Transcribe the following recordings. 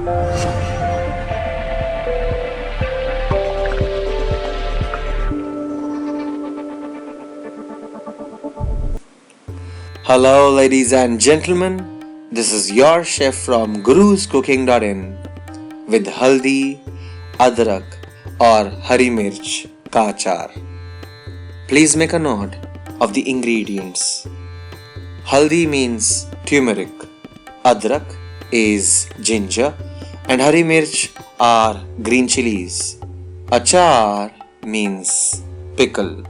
Hello ladies and gentlemen, this is your chef from guruscooking.in with Haldi Adrak or Hari Mirch Achar. Please make a note of the ingredients. Haldi means turmeric, Adrak is ginger, and Hari Mirch are green chilies. Achar means pickle.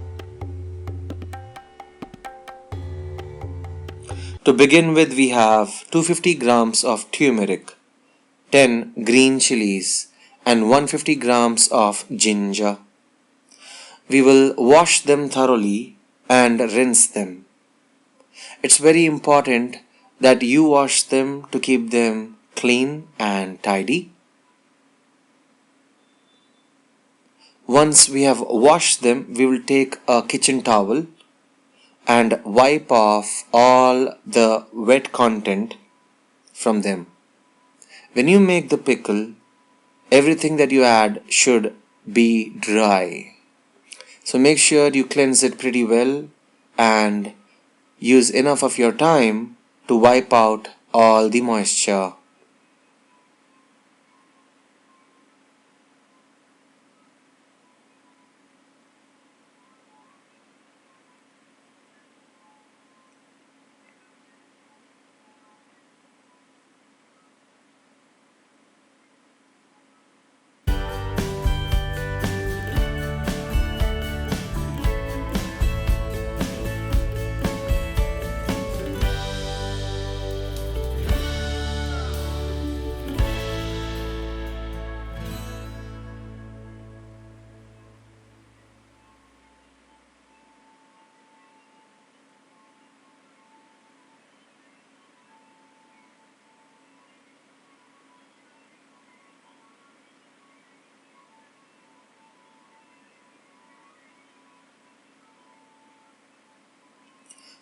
To begin with, we have 250 grams of turmeric, 10 green chilies and 150 grams of ginger. We will wash them thoroughly and rinse them. It's very important that you wash them to keep them clean and tidy. Once we have washed them, we will take a kitchen towel and wipe off all the wet content from them. When you make the pickle, everything that you add should be dry. So make sure you cleanse it pretty well and use enough of your time to wipe out all the moisture.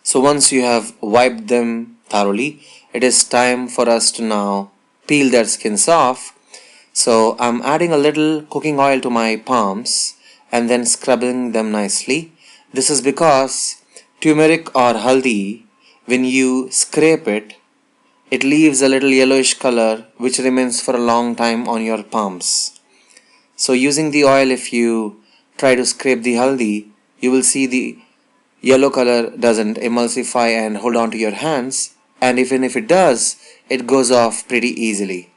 So once you have wiped them thoroughly, it is time for us to now peel their skins off. So I'm adding a little cooking oil to my palms and then scrubbing them nicely. This is because turmeric or haldi, when you scrape it, it leaves a little yellowish color which remains for a long time on your palms. So using the oil, if you try to scrape the haldi, you will see the yellow color doesn't emulsify and hold on to your hands, and even if it does, it goes off pretty easily.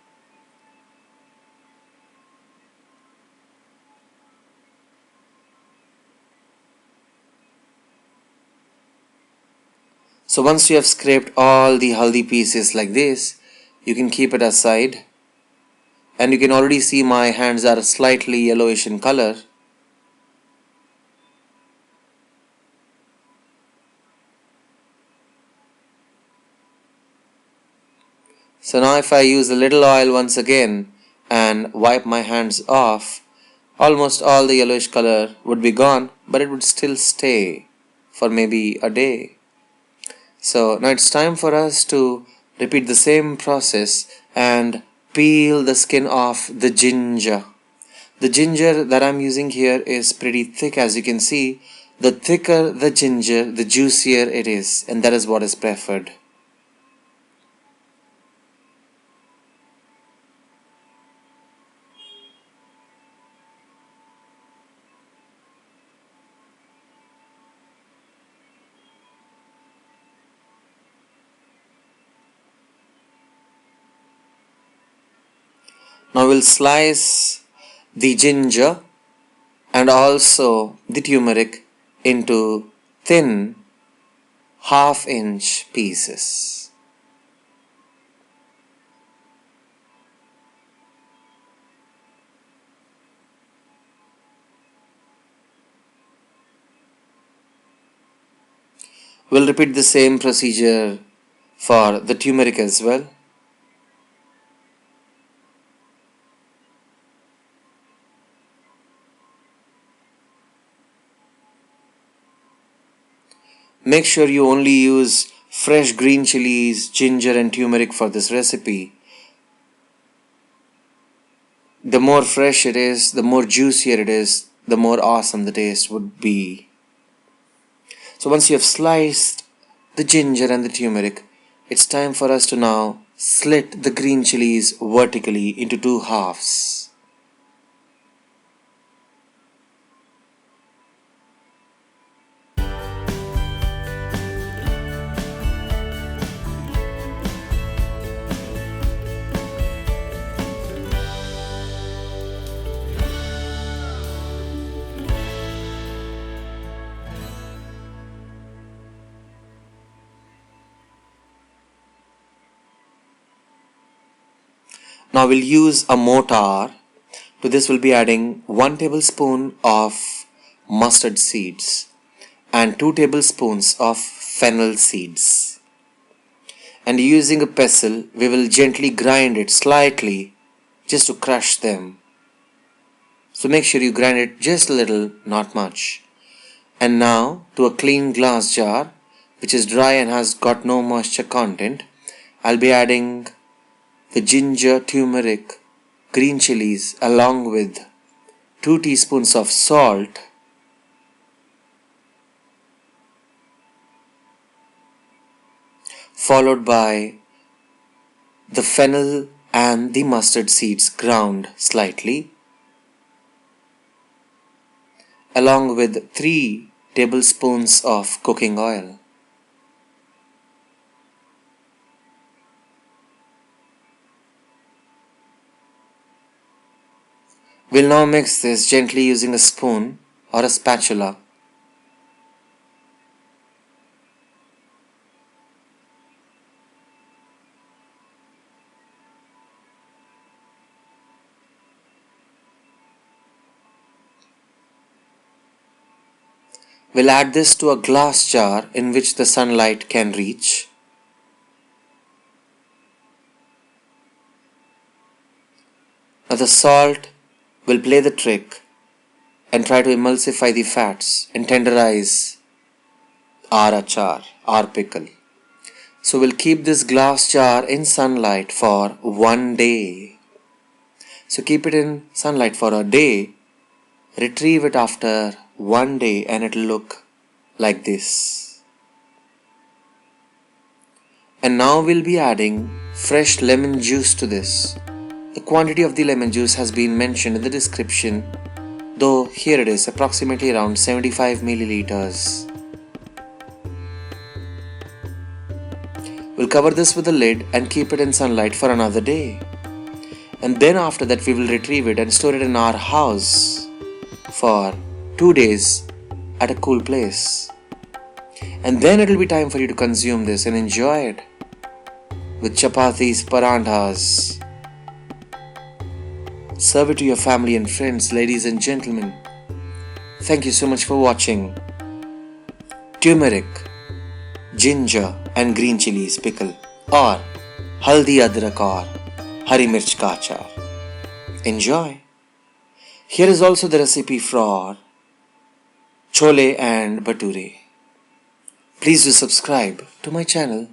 So once you have scraped all the haldi pieces like this, you can keep it aside, and you can already see my hands are slightly yellowish in color. So now if I use a little oil once again and wipe my hands off, almost all the yellowish color would be gone, but it would still stay for maybe a day. So now it's time for us to repeat the same process and peel the skin off the ginger. The ginger that I'm using here is pretty thick, as you can see. The thicker the ginger, the juicier it is, and that is what is preferred. Now we'll slice the ginger and also the turmeric into thin half-inch pieces. We'll repeat the same procedure for the turmeric as well. Make sure you only use fresh green chilies, ginger and turmeric for this recipe. The more fresh it is, the more juicier it is, the more awesome the taste would be. So once you have sliced the ginger and the turmeric, it's time for us to now slit the green chilies vertically into two halves. Now we'll use a mortar. To this we'll be adding 1 tablespoon of mustard seeds and 2 tablespoons of fennel seeds. And using a pestle, we will gently grind it slightly just to crush them. So make sure you grind it just a little, not much. And now to a clean glass jar which is dry and has got no moisture content, I'll be adding the ginger, turmeric, green chilies along with 2 teaspoons of salt, followed by the fennel and the mustard seeds ground slightly, along with 3 tablespoons of cooking oil. We'll now mix this gently using a spoon or a spatula. We'll add this to a glass jar in which the sunlight can reach. Now the salt will play the trick and try to emulsify the fats and tenderize our achar, our pickle. So we'll keep this glass jar in sunlight for 1 day. So keep it in sunlight for a day, retrieve it after 1 day and it'll look like this. And now we'll be adding fresh lemon juice to this. The quantity of the lemon juice has been mentioned in the description, though here it is approximately around 75 milliliters. We'll cover this with a lid and keep it in sunlight for another day. And then after that we will retrieve it and store it in our house for 2 days at a cool place. And then it will be time for you to consume this and enjoy it with chapatis, parathas. Serve it to your family and friends, ladies and gentlemen. Thank you so much for watching Turmeric, Ginger and Green Chillies Pickle or Haldi Adrak Mirch Achar. Enjoy. Here is also the recipe for chole and bhature. Please do subscribe to my channel.